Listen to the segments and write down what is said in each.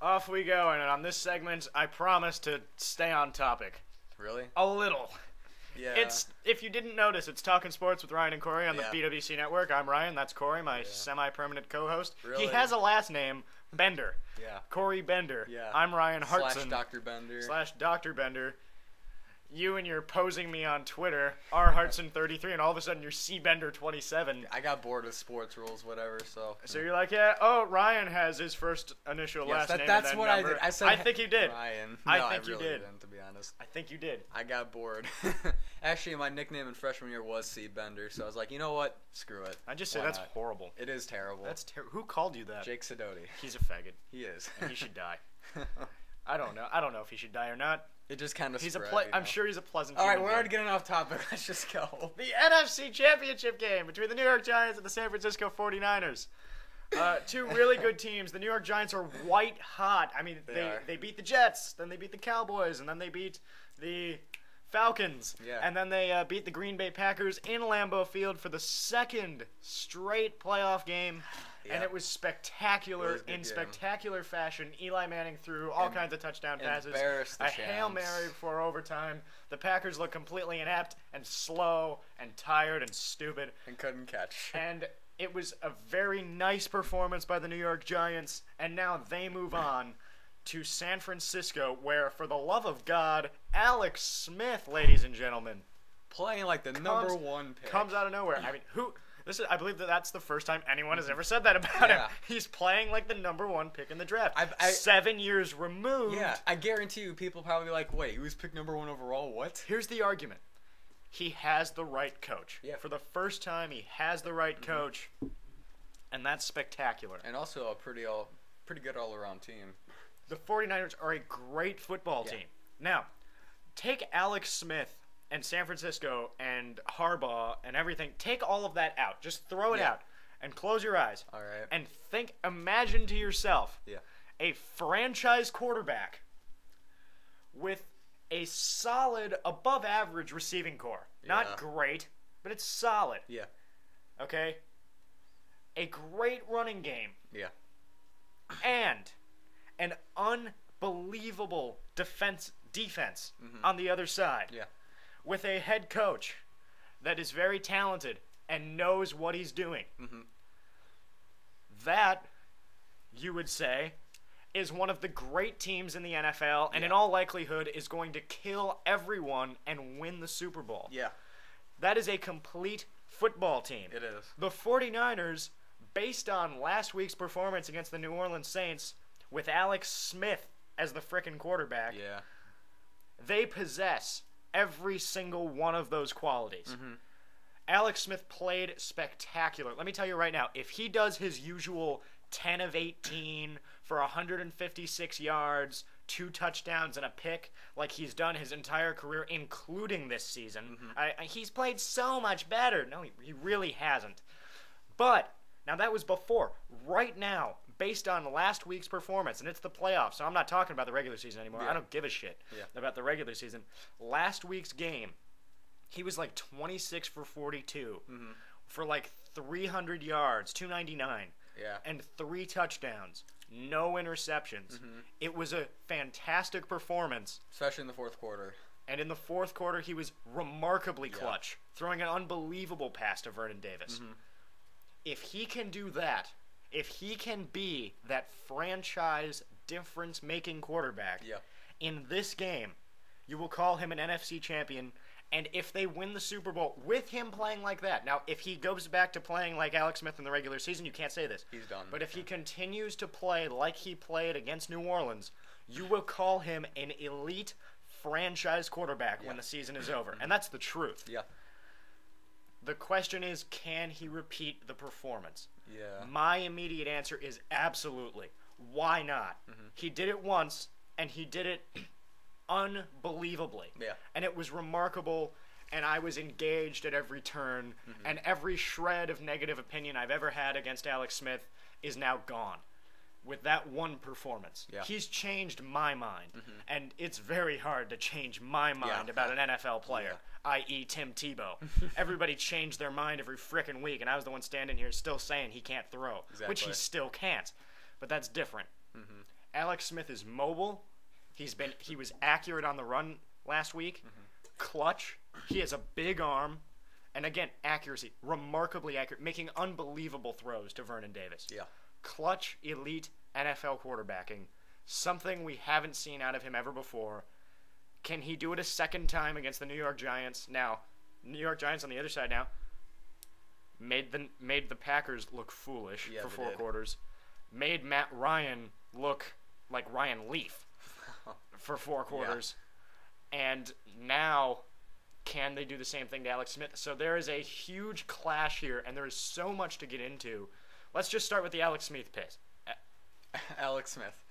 Off we go, and on this segment, I promise to stay on topic. Really? A little. Yeah. It's, if you didn't notice, it's Talkin Sports with Ryan and Corey on the Yeah. BWC Network. I'm Ryan, that's Corey, my semi-permanent co-host. Really? He has a last name, Bender. Yeah. Corey Bender. Yeah. I'm Ryan Hartson. / Dr. Bender. / Dr. Bender. You and you're posing me on Twitter, rhartson33, and all of a sudden you're cbender27. I got bored of sports rules, whatever, so. So you're like, yeah, oh, Ryan has his first initial last name that's and then what number. I did. I said I think you did. Ryan. I No, think you really did. didn't, to be honest. I think you did. I got bored. Actually, my nickname in freshman year was C. Bender, so I was like, you know what? Screw it. I just say Why that's not? horrible. It is terrible. That's who called you that? Jake Sidoti. He's a faggot. He is. And he should die. I don't know. I don't know if he should die or not. It just kind of He's spread, I'm sure he's a pleasant. All right, human we're being. already getting off topic. Let's just go. The NFC Championship game between the New York Giants and the San Francisco 49ers. Two really good teams. The New York Giants are white hot. I mean, they beat the Jets, then they beat the Cowboys, and then they beat the Falcons. Yeah. And then they beat the Green Bay Packers in Lambeau Field for the second straight playoff game. Yeah. And it was spectacular. It was a good In game. spectacular fashion. Eli Manning threw all kinds of touchdown passes. Embarrassed the A Hail Shams. Mary before overtime. The Packers looked completely inept and slow and tired and stupid. And couldn't catch. And it was a very nice performance by the New York Giants. And now they move on to San Francisco, where, for the love of God, Alex Smith, ladies and gentlemen, Playing like the number one pick. comes out of nowhere. I mean, I believe that's the first time anyone has ever said that about him. Yeah. He's playing like the number one pick in the draft. 7 years removed. Yeah, I guarantee you people probably like, wait, he was picked number one overall? What? Here's the argument. He has the right coach. Yeah. For the first time, he has the right coach, and that's spectacular. And also a pretty good all-around team. The 49ers are a great football team. Now, take Alex Smith and San Francisco and Harbaugh and everything. Take all of that out. Just throw it out and close your eyes. All right. And imagine to yourself Yeah. a franchise quarterback with a solid, above-average receiving core. Not Yeah. great, but it's solid. Yeah. Okay? A great running game. Yeah. And an unbelievable defense on the other side. Yeah. With a head coach that is very talented and knows what he's doing. That, you would say, is one of the great teams in the NFL, and in all likelihood is going to kill everyone and win the Super Bowl. Yeah. That is a complete football team. It is. The 49ers, based on last week's performance against the New Orleans Saints, with Alex Smith as the frickin' quarterback, Yeah. they possess every single one of those qualities. Alex Smith played spectacular. Let me tell you right now, if he does his usual 10 of 18 for 156 yards, 2 touchdowns and a pick, like he's done his entire career, including this season, he's played so much better. No, he really hasn't. But, now that was before. Right now, based on last week's performance, and it's the playoffs, so I'm not talking about the regular season anymore. Yeah. I don't give a shit about the regular season. Last week's game, he was like 26 for 42 for like 300 yards, 299, Yeah. and 3 touchdowns, no interceptions. It was a fantastic performance, Especially in the fourth quarter. and in the fourth quarter, he was remarkably clutch, throwing an unbelievable pass to Vernon Davis. If he can do that, if he can be that franchise difference-making quarterback in this game, you will call him an NFC champion. And if they win the Super Bowl with him playing like that, now if he goes back to playing like Alex Smith in the regular season, you can't say this. He's done. But if he continues to play like he played against New Orleans, you will call him an elite franchise quarterback when the season is over. And that's the truth. Yeah. The question is, can he repeat the performance? Yeah. My immediate answer is absolutely. Why not? He did it once, and he did it unbelievably. Yeah. And it was remarkable, and I was engaged at every turn, and every shred of negative opinion I've ever had against Alex Smith is now gone with that one performance. Yeah. He's changed my mind, and it's very hard to change my mind about an NFL player, i.e. Tim Tebow. Everybody changed their mind every frickin' week, and I was the one standing here still saying he can't throw, which he Exactly. still can't. But that's different. Alex Smith is mobile. He was accurate on the run last week. Clutch. He has a big arm. And again, accuracy. Remarkably accurate. Making unbelievable throws to Vernon Davis. Yeah. Clutch, elite NFL quarterbacking. Something we haven't seen out of him ever before. Can he do it a second time against the New York Giants? Now, New York Giants on the other side now made the Packers look foolish for 4 quarters. Made Matt Ryan look like Ryan Leaf for 4 quarters. Yeah. And now, can they do the same thing to Alex Smith? So there is a huge clash here, and there is so much to get into. Let's just start with the Alex Smith piece. Alex Smith.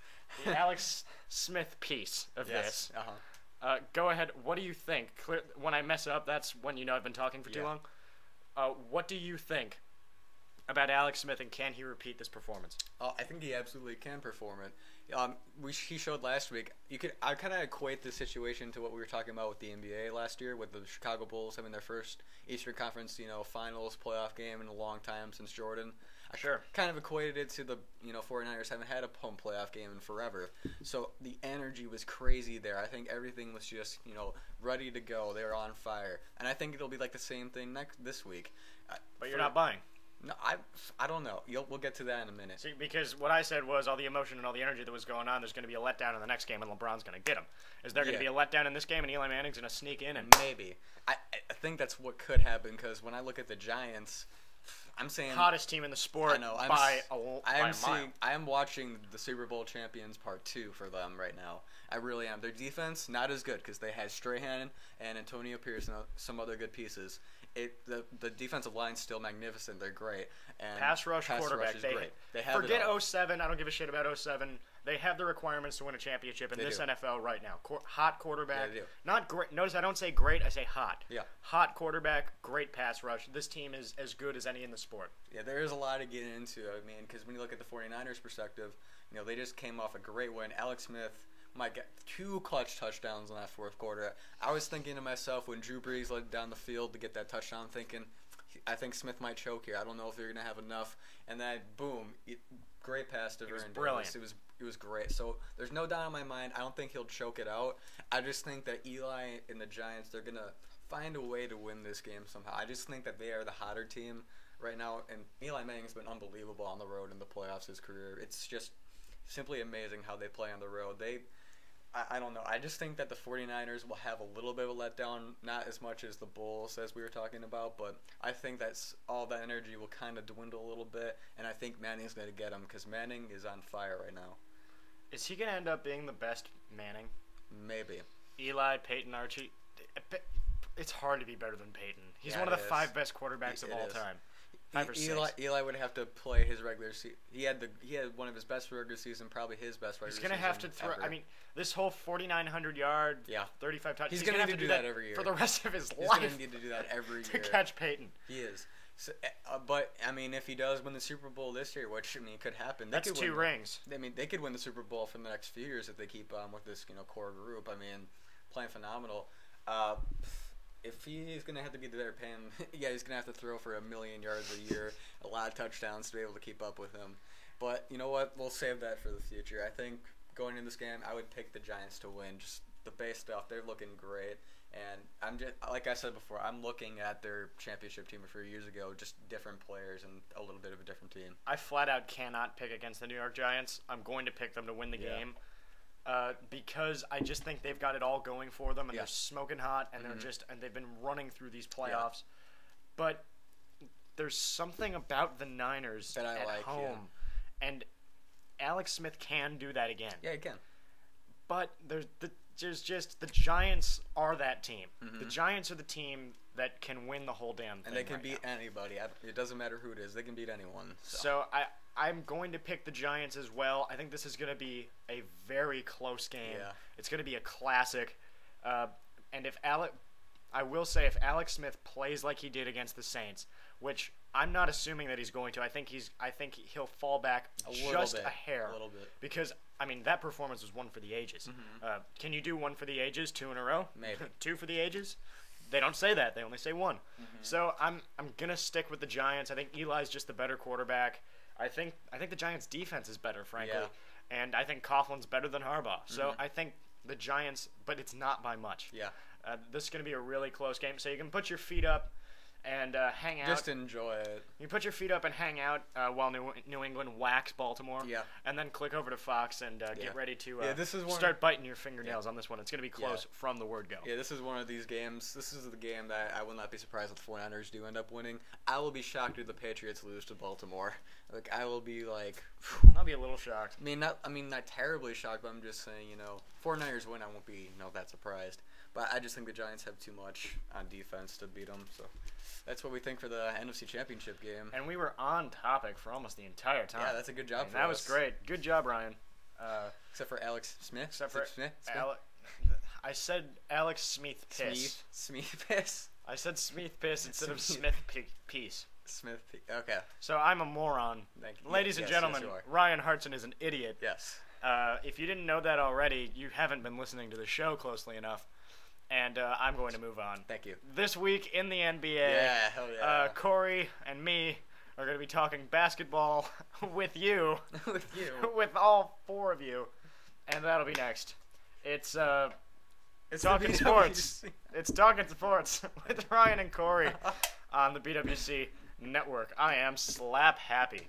The Alex Smith piece of this. Go ahead. What do you think? When I mess up, that's when you know I've been talking for too long. What do you think about Alex Smith, and can he repeat this performance? I think he absolutely can perform it. He showed last week. I kind of equate the situation to what we were talking about with the NBA last year, with the Chicago Bulls having their first Eastern Conference, finals playoff game in a long time since Jordan. I kind of equated it to the 49ers haven't had a home playoff game in forever. So the energy was crazy there. I think everything was just ready to go. They were on fire, and I think it'll be like the same thing this week. But you're not buying. No, I don't know. We'll get to that in a minute. See, because what I said was all the emotion and all the energy that was going on, there's going to be a letdown in the next game, and LeBron's going to get him. Is there going to be a letdown in this game, and Eli Manning's going to sneak in? And maybe. I think that's what could happen, because when I look at the Giants, I'm saying hottest team in the sport. I know. By a mile. I am watching the Super Bowl champions part 2 for them right now. I really am. Their defense not as good because they had Strahan and Antonio Pierce and some other good pieces. The defensive line's still magnificent. They're great. And pass rush quarterback. Is great. They have forget 07. I don't give a shit about 07. They have the requirements to win a championship in this NFL right now. Hot quarterback. Yeah, they do. Not great. Notice I don't say great. I say hot. Yeah. Hot quarterback. Great pass rush. This team is as good as any in the sport. Yeah, there is a lot to get into. I mean, because when you look at the 49ers perspective, they just came off a great win. Alex Smith might get 2 clutch touchdowns in that 4th quarter. I was thinking to myself when Drew Brees led down the field to get that touchdown, thinking, I think Smith might choke here. I don't know if they're going to have enough. And then, boom, great pass to Vernon Davis. It was great. So there's no doubt in my mind. I don't think he'll choke it out. I just think that Eli and the Giants, they're going to find a way to win this game somehow. I just think that they are the hotter team right now. And Eli Manning's been unbelievable on the road in the playoffs his career. It's just simply amazing how they play on the road. I don't know. I just think that the 49ers will have a little bit of a letdown, not as much as the Bulls, as we were talking about, but I think that's all that energy will kind of dwindle a little bit, and I think Manning's going to get him because Manning is on fire right now. Is he going to end up being the best Manning? Maybe. Eli, Peyton, Archie. It's hard to be better than Peyton. He's one of the 5 best quarterbacks of all time. 5 or 6. Eli would have to play his regular season. He had one of his best regular season, probably his best regular season. He's gonna have to throw. Ever. I mean, this whole 4900 yard, 35 touchdowns. He's gonna have to do that every year for the rest of his life. He's gonna need to do that every to year to catch Peyton. He is. So, but I mean, if he does win the Super Bowl this year, which could happen. That's 2 rings. I mean, they could win the Super Bowl for the next few years if they keep on with this core group. I mean, playing phenomenal. If he's going to have to be there paying, he's going to have to throw for 1 million yards a year, a lot of touchdowns to be able to keep up with him. But you know what? We'll save that for the future. I think going into this game, I would pick the Giants to win. Just the base stuff, they're looking great. And I'm just, like I said before, I'm looking at their championship team a few years ago, just different players and a little bit of a different team. I flat out cannot pick against the New York Giants. I'm going to pick them to win the game. Because I just think they've got it all going for them, and they're smoking hot, and they've been running through these playoffs. But there's something about the Niners that I like, home, and Alex Smith can do that again. Yeah, he can. But there's just the Giants are that team. The Giants are the team that can win the whole damn thing. And they can beat anybody. It doesn't matter who it is. They can beat anyone. So I'm going to pick the Giants as well. I think this is going to be a very close game. Yeah. It's going to be a classic. And I will say if Alex Smith plays like he did against the Saints, which I'm not assuming that he's going to. I think he'll fall back just a hair. A little bit. Because I mean that performance was one for the ages. Can you do one for the ages 2 in a row? Maybe. 2 for the ages? They don't say that. They only say 1. So I'm gonna stick with the Giants. I think Eli's just the better quarterback. I think the Giants' defense is better, frankly. and I think Coughlin's better than Harbaugh. So I think the Giants, but it's not by much. Yeah. This is going to be a really close game, so you can put your feet up and hang out. Just enjoy it. You put your feet up and hang out while New England whacks Baltimore. Yeah. And then click over to Fox and get ready to start biting your fingernails on this one. It's going to be close from the word go. Yeah, this is one of these games. This is the game that I will not be surprised if the 49ers do end up winning. I will be shocked if the Patriots lose to Baltimore. Like, I will be like... I'll be a little shocked. not terribly shocked, but I'm just saying, 49ers win, I won't be, that surprised. But I just think the Giants have too much on defense to beat them, so that's what we think for the NFC Championship game. And we were on topic for almost the entire time. Yeah, that's a good job for us. That was great. Good job, Ryan. Except for Alex Smith. I said Alex Smith Piss. Smith Piss? I said Smith Piss instead of Smith Piece. Smith. Okay. So I'm a moron. Thank you. Ladies and gentlemen, yes, Ryan Hartson is an idiot. Yes. If you didn't know that already, you haven't been listening to the show closely enough. And I'm going to move on. Thank you. This week in the NBA, yeah, hell yeah. Cory and me are going to be talking basketball with you. With you. With all four of you. And that'll be next. It's Talkin Sports. It's Talkin Sports with Ryan and Cory on the BWC Network. I am slap happy.